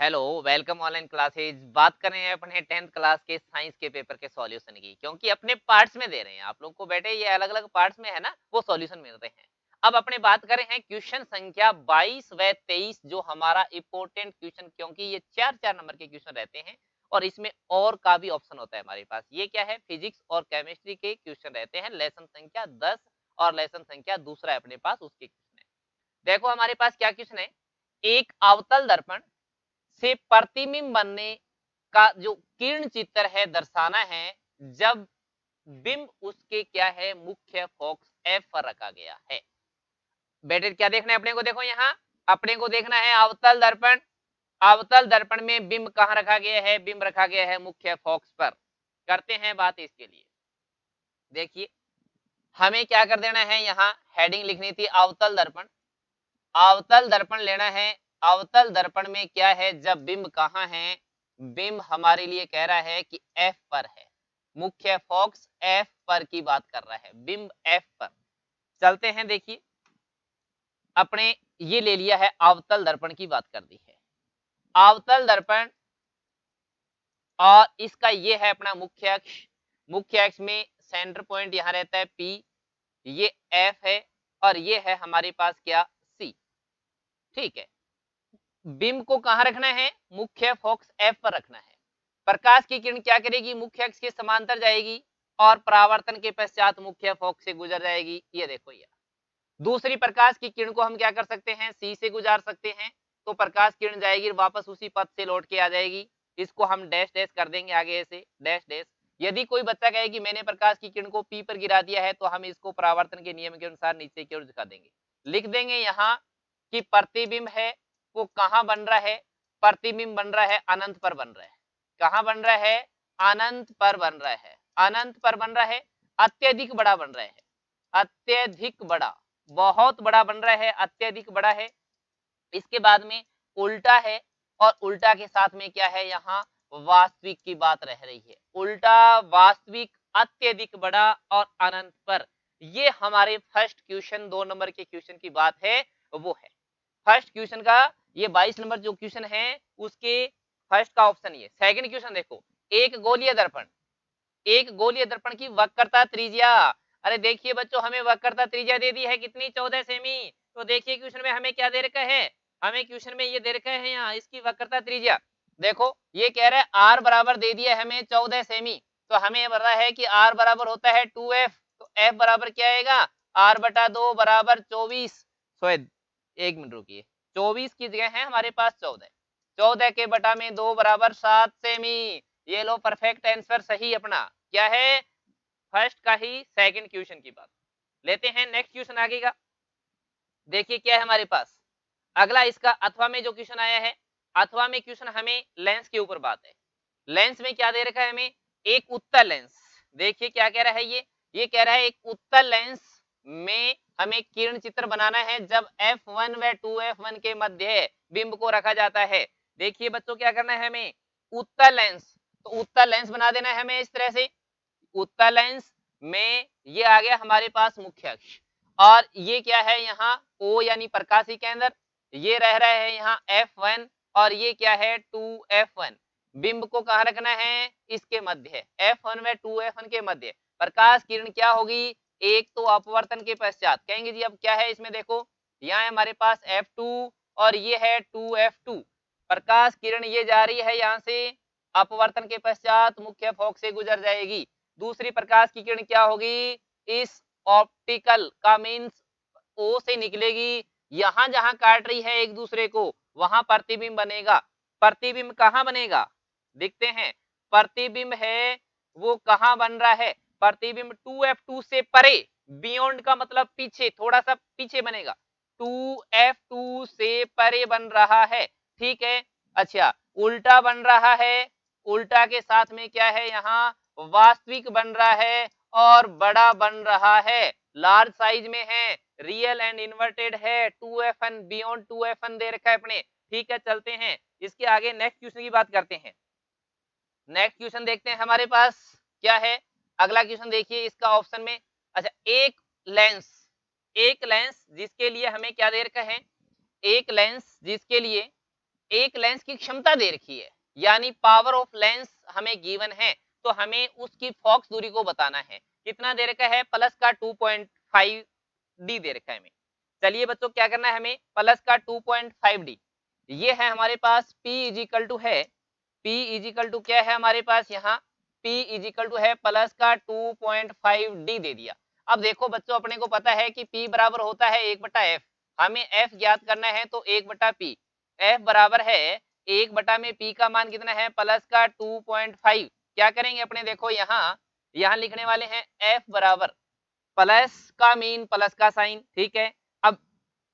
Hello, welcome online classes. बात कर रहे हैं अपने 10th क्लास के साइंस के पेपर के सॉल्यूशन की, क्योंकि अपने पार्ट्स में दे रहे हैं आप लोग को बेटे, ये अलग अलग पार्ट्स में है ना, वो सॉल्यूशन मिल रहे हैं। अब अपने बात कर रहे हैं क्वेश्चन संख्या 22 व 23, जो हमारा इंपॉर्टेंट क्वेश्चन, क्योंकि ये 4-4 नंबर के क्वेश्चन रहते हैं और इसमें और का भी ऑप्शन होता है हमारे पास। ये क्या है, फिजिक्स और केमिस्ट्री के क्वेश्चन रहते हैं। लेसन संख्या 10 और लेसन संख्या दूसरा है अपने पास, उसके क्वेश्चन है। देखो हमारे पास क्या क्वेश्चन है, एक अवतल दर्पण से प्रतिबिंब बनने का जो किरण चित्र है दर्शाना है, जब बिंब उसके क्या है, मुख्य फोकस एफ पर रखा गया है। बेटे क्या देखना है अपने को, देखो यहाँ अपने को देखना है अवतल दर्पण। अवतल दर्पण में बिंब कहाँ रखा गया है, बिंब रखा गया है मुख्य फोकस पर। करते हैं बात इसके लिए। देखिए हमें क्या कर देना है, यहाँ हेडिंग लिखनी थी अवतल दर्पण। अवतल दर्पण लेना है। अवतल दर्पण में क्या है, जब बिंब कहाँ है, बिंब हमारे लिए कह रहा है कि एफ पर है, मुख्य फोकस एफ पर की बात कर रहा है, बिंब एफ पर। चलते हैं, देखिए अपने ये ले लिया है, अवतल दर्पण की बात कर दी है। अवतल दर्पण और इसका ये है अपना मुख्य अक्ष। मुख्य अक्ष में सेंटर पॉइंट यहां रहता है पी, ये एफ है और ये है हमारे पास क्या, सी। ठीक है, बिंब को कहां रखना है, मुख्य फोकस एफ पर रखना है। प्रकाश की किरण क्या करेगी, मुख्य अक्ष के समांतर जाएगी और परावर्तन के पश्चात मुख्य फोकस से गुजर जाएगी। ये देखो, ये दूसरी प्रकाश की किरण को हम क्या कर सकते हैं, सी से गुजार सकते हैं, तो प्रकाश किरण जाएगी वापस उसी पथ से लौट के आ जाएगी। इसको हम डैश डैश कर देंगे आगे से, डैश डैश। यदि कोई बच्चा कहे कि मैंने प्रकाश की किरण को पी पर गिरा दिया है, तो हम इसको परावर्तन के नियम के अनुसार नीचे की ओर झुका देंगे। लिख देंगे यहाँ कि प्रतिबिंब है वो कहाँ बन रहा है, प्रतिबिंब बन रहा है अनंत पर बन रहा है। कहाँ बन रहा है, अनंत पर बन रहा है। अनंत पर बन रहा है, अत्यधिक बड़ा बन रहा है, अत्यधिक बड़ा, बहुत बड़ा बन रहा है, अत्यधिक बड़ा है। इसके बाद में उल्टा है, और उल्टा के साथ में क्या है, यहाँ वास्तविक की बात रह रही है। उल्टा, वास्तविक, अत्यधिक बड़ा और अनंत पर। ये हमारे फर्स्ट क्वेश्चन 2 नंबर के क्वेश्चन की बात है, वो है फर्स्ट क्वेश्चन का। ये 22 नंबर जो क्वेश्चन है उसके फर्स्ट का ऑप्शन ये। सेकंड क्वेश्चन देखो, एक गोलीय दर्पण, एक गोलीय दर्पण की वक्रता त्रिज्या। अरे देखिए बच्चों, हमें वक्रता त्रिज्या दे दी है कितनी, 14 सेमी। तो देखिए क्वेश्चन में हमें क्या दे रखा है, हमें क्वेश्चन में ये दे रखा है यहाँ इसकी वक्रता त्रिज्या। देखो ये कह रहा है आर बराबर दे दिया है हमें 14 सेमी, तो हमें पता है कि आर बराबर होता है 2f, तो f बराबर क्या आएगा, आर बटा 2 बराबर 24। शायद एक मिनट रुकिए, 24 की जगह है हमारे पास 14, 14 के बटा में 2 बराबर 7 सेमी। ये लो परफेक्ट आंसर सही अपना क्या है, फर्स्ट का ही सेकंड क्वेश्चन की बात। लेते हैं नेक्स्ट क्वेश्चन आगे का। देखिए क्या है हमारे पास अगला, इसका अथवा में जो क्वेश्चन आया है। अथवा में क्वेश्चन हमें लेंस के ऊपर बात है। लेंस में क्या दे रखा है हमें, एक उत्तल लेंस। देखिए क्या कह रहा है ये कह रहा है एक उत्तल लेंस में हमें किरण चित्र बनाना है, जब f1 व 2f1 के मध्य बिंब को रखा जाता है। देखिए बच्चों क्या करना है हमें, उत्तल लेंस, तो उत्तल लेंस बना देना है हमें इस तरह से। उत्तल लेंस में ये आ गया हमारे पास मुख्य अक्ष, और ये क्या है यहाँ O यानी प्रकाशी केंद्र, ये रह रहा है यहाँ F1, और ये क्या है 2F1। बिंब को कहाँ रखना है, इसके मध्य, F1 व 2F1 के मध्य। प्रकाश किरण क्या होगी, एक तो अपवर्तन के पश्चात, कहेंगे जी अब क्या है इसमें, देखो यहाँ हमारे पास F2 और ये है 2F2। प्रकाश किरण ये जा रही है यहाँ से, अपवर्तन के पश्चात मुख्य फोकस से गुजर जाएगी। दूसरी प्रकाश की किरण क्या होगी, इस ऑप्टिकल का मीन्स ओ से निकलेगी, यहां जहां काट रही है एक दूसरे को वहां प्रतिबिंब बनेगा। प्रतिबिंब कहां बनेगा, दिखते हैं, प्रतिबिंब है वो कहां बन रहा है, प्रतिबिंब 2f2 से परे, बियॉन्ड का मतलब पीछे, थोड़ा सा पीछे बनेगा, 2f2 से परे बन रहा है। ठीक है, अच्छा उल्टा बन रहा है, उल्टा के साथ में क्या है यहाँ वास्तविक बन रहा है और बड़ा बन रहा है, लार्ज साइज में है, रियल एंड इन्वर्टेड है, 2fn बियॉन्ड 2fn दे रखा है अपने। ठीक है, चलते हैं इसके आगे नेक्स्ट क्वेश्चन की बात करते हैं। नेक्स्ट क्वेश्चन देखते हैं हमारे पास क्या है। अगला क्वेश्चन देखिए इसका ऑप्शन में, अच्छा एक लेंस, एक लेंस जिसके लिए हमें क्या दे रखा है, एक लेंस जिसके लिए एक लेंस की क्षमता दे रखी है, यानी पावर ऑफ लेंस हमें गिवन है, तो हमें उसकी फॉक्स दूरी को बताना है। कितना दे रखा है? प्लस का 2.5 डी दे रखा है हमें। चलिए बच्चों क्या करना है हमें? प्लस का 2.5 डी, ये है हमारे पास P इजिकल टू है, P इजिकल टू क्या है हमारे पास यहाँ? P इजिकल टू है प्लस का 2.5 डी दे दिया। अब देखो बच्चों अपने को पता है कि P बराबर होता है 1/f, हमें F ज्ञात करना है तो 1/P, F बराबर है 1 में P का मान कितना है? प्लस का 2.5। क्या करेंगे अपने? देखो यहाँ लिखने वाले हैं F बराबर प्लस का मीन प्लस का साइन, ठीक है। अब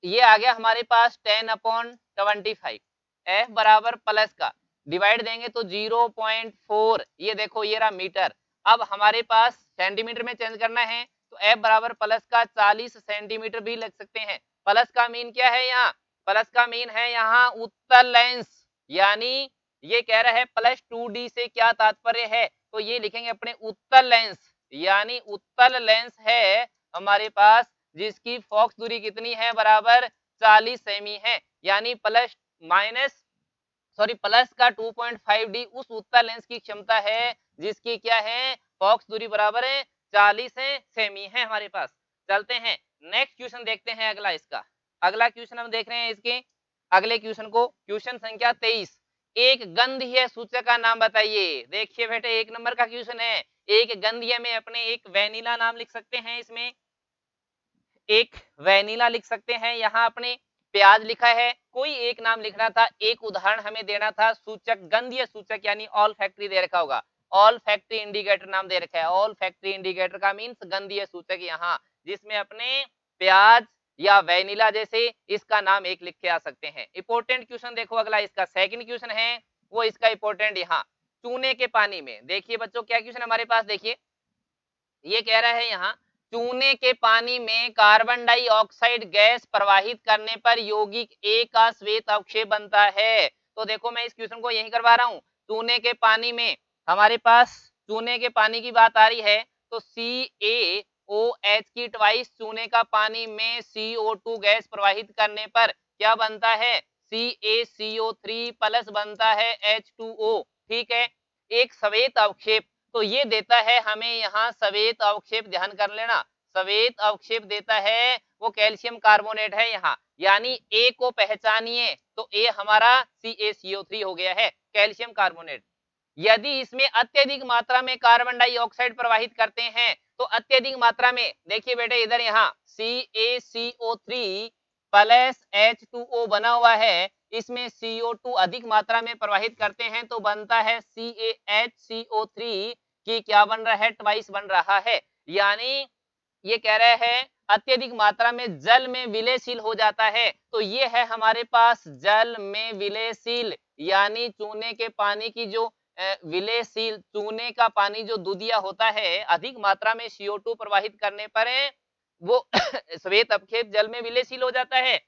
ये आ गया हमारे पास 10/25, F बराबर प्लस का डिवाइड देंगे तो 0.4, ये देखो ये रहा मीटर। अब हमारे पास सेंटीमीटर में चेंज करना है तो F बराबर प्लस का 40 सेंटीमीटर भी लग सकते हैं। प्लस का मीन क्या है यहाँ? प्लस का मीन है यहाँ उत्तल लेंस, यानी ये कह रहा है प्लस 2D से क्या तात्पर्य है? तो ये लिखेंगे अपने उत्तल लेंस, यानी उत्तल लेंस है हमारे पास जिसकी फॉक्स दूरी कितनी है? बराबर 40 सेमी है, यानी प्लस का 2.5 डी उस उत्तल लेंस की क्षमता है जिसकी क्या है? फॉक्स दूरी बराबर है 40 सेमी है हमारे पास। चलते हैं नेक्स्ट क्वेश्चन देखते हैं अगला इसका। अगला क्वेश्चन हम देख रहे हैं इसके अगले क्वेश्चन को, क्वेश्चन संख्या 23। एक गंधीय सूचक का नाम बताइए। देखिए बेटे 1 नंबर का क्वेश्चन है। एक गंधीय में अपने एक वेनिला नाम लिख सकते हैं, इसमें एक वेनिला लिख सकते हैं, यहाँ अपने प्याज लिखा है, कोई एक नाम लिखना था, एक उदाहरण हमें देना था, सूचक गंधीय सूचक यानी ऑल फैक्ट्री दे रखा होगा, ऑल फैक्ट्री इंडिकेटर नाम दे रखा है। ऑल फैक्ट्री इंडिकेटर का मीन्स गंधीय सूचक यहाँ, जिसमें अपने प्याज या वेनिला जैसे इसका नाम एक लिख के आ सकते हैं। इंपॉर्टेंट क्वेश्चन देखो अगला इसका सेकंड क्वेश्चन है वो इसका इंपॉर्टेंट यहाँ चूने के पानी में। देखिए बच्चों क्या क्वेश्चन हमारे पास, देखिए ये कह रहा है यहाँ चूने के पानी में कार्बन डाइऑक्साइड गैस प्रवाहित करने पर यौगिक ए का श्वेत अवक्षेप बनता है। तो देखो मैं इस क्वेश्चन को यही करवा रहा हूँ। चूने के पानी में हमारे पास चूने के पानी की बात आ रही है तो CaOH की ट्वाइस चूने का पानी में CO2 गैस प्रवाहित करने पर क्या बनता है? CaCO3 प्लस बनता है H2O, ठीक है। एक श्वेत अवक्षेप तो ये देता है हमें यहाँ श्वेत अवक्षेप, ध्यान कर लेना श्वेत अवक्षेप देता है वो कैल्शियम कार्बोनेट है यहाँ, यानी ए को पहचानिए तो ए हमारा CaCO3 हो गया है कैल्शियम कार्बोनेट। यदि इसमें अत्यधिक मात्रा में कार्बन डाइऑक्साइड प्रवाहित करते हैं तो अत्यधिक मात्रा में, देखिए बेटे इधर यहाँ CaCO3 प्लस H2O बना हुआ है, इसमें CO2 अधिक मात्रा में प्रवाहित करते हैं तो बनता है CaHCO3 की क्या बन रहा है? ट्वाइस बन रहा है, यानी ये कह रहे हैं अत्यधिक मात्रा में जल में विलयशील हो जाता है। तो ये है हमारे पास जल में विलयशील, यानी चूने के पानी की जो विलयशील चूने का पानी जो दूधिया होता है अधिक मात्रा में CO2 प्रवाहित करने पर वो श्वेत अवक्षेप जल में विलयशील हो जाता है,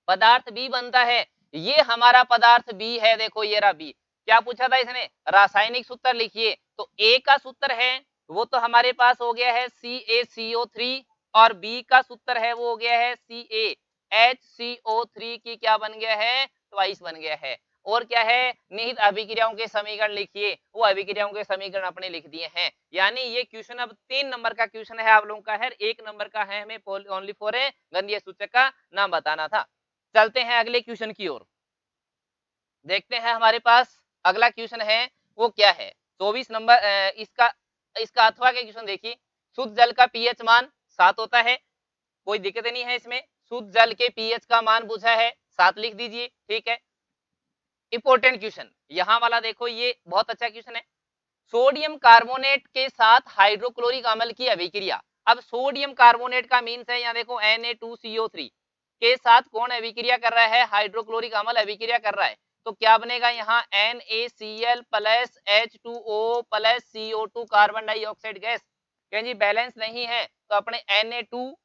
पदार्थ बी बनता है। ये हमारा पदार्थ बी है, देखो ये रहा बी। क्या पूछा था इसने? रासायनिक सूत्र लिखिए, तो ए का सूत्र है वो तो हमारे पास हो गया है CaCO3 और बी का सूत्र है वो हो गया है CaHCO3 की क्या बन गया है? ट्वाइस बन गया है। और क्या है? निहित अभिक्रियाओं के समीकरण लिखिए, वो अभिक्रियाओं के समीकरण अपने लिख दिए हैं। यानी ये क्वेश्चन अब 3 नंबर का क्वेश्चन है आप लोगों का है, 1 नंबर का है हमें ओनली फॉर गंधीय सूचक का नाम बताना था। चलते हैं अगले क्वेश्चन की ओर, देखते हैं हमारे पास अगला क्वेश्चन है वो क्या है। 24 नंबर इसका इसका अथवा के क्वेश्चन देखिए। शुद्ध जल का पीएच मान 7 होता है, कोई दिक्कत नहीं है इसमें। शुद्ध जल के पीएच का मान पूछा है 7 लिख दीजिए, ठीक है। इंपॉर्टेंट क्वेश्चन यहाँ वाला देखो, ये बहुत अच्छा क्वेश्चन है। सोडियम कार्बोनेट के साथ हाइड्रोक्लोरिक अम्ल की अभिक्रिया। अब सोडियम कार्बोनेट का मीन्स है यहाँ देखो Na2CO3 के साथ कौन अभिक्रिया कर रहा है? हाइड्रोक्लोरिक अम्ल अभिक्रिया कर रहा है, तो क्या बनेगा यहाँ NaCl plus H2O plus CO2 carbon dioxide gas. कहें जी बैलेंस नहीं है तो अपने Na2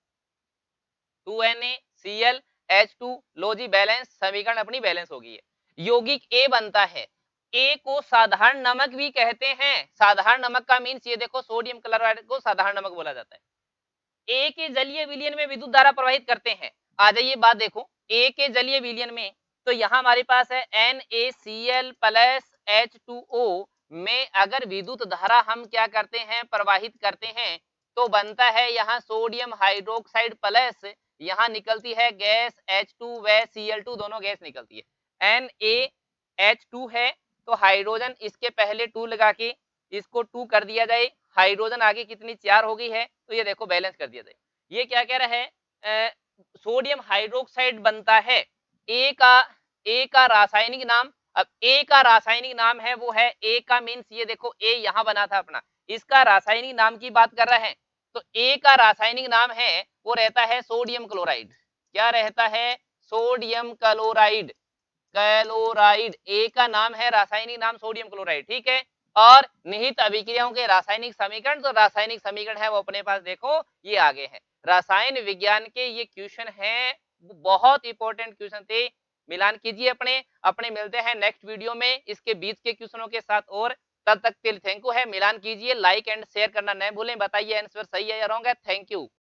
2NaCl H2 लो जी बैलेंस, समीकरण अपनी बैलेंस होगी है। यौगिक ए बनता है, ए को साधारण नमक भी कहते हैं। साधारण नमक का मीन्स ये देखो सोडियम क्लोराइड को साधारण नमक बोला जाता है। ए के जलीय विलयन में विद्युत धारा प्रवाहित करते हैं। आ जाइए बात देखो, ए के जलीय विलयन में तो यहाँ हमारे पास है NaCl प्लस H2O में अगर विद्युत धारा हम क्या करते हैं, प्रवाहित करते हैं, तो बनता है यहाँ सोडियम हाइड्रोक्साइड प्लस यहाँ निकलती है गैस H2 व Cl2 दोनों गैस निकलती है। NaH2 है तो हाइड्रोजन इसके पहले 2 लगा के इसको 2 कर दिया जाए, हाइड्रोजन आगे कितनी 4 हो गई है, तो ये देखो बैलेंस कर दिया जाए। ये क्या कह रहा है, सोडियम हाइड्रोक्साइड बनता है। ए का रासायनिक नाम, अब ए का रासायनिक नाम है वो है ए का मीन्स ये देखो ए यहाँ बना था अपना, इसका रासायनिक नाम की बात कर रहे हैं, तो ए का रासायनिक नाम है वो रहता है सोडियम क्लोराइड। क्या रहता है? Sodium chloride. क्लोराइड ए का नाम है, रासायनिक नाम सोडियम क्लोराइड, ठीक है। और निहित अभिक्रियाओं के रासायनिक समीकरण, तो रासायनिक समीकरण है वो अपने पास देखो ये आगे है। रसायन विज्ञान के ये क्वेश्चन है, बहुत इंपॉर्टेंट क्वेश्चन थे, मिलान कीजिए अपने अपने मिलते हैं नेक्स्ट वीडियो में इसके बीच के क्वेश्चनों के साथ, और तब तक के लिए थैंक यू है, मिलान कीजिए, लाइक एंड शेयर करना न भूलें, बताइए आंसर सही है या रॉन्ग है। Thank you.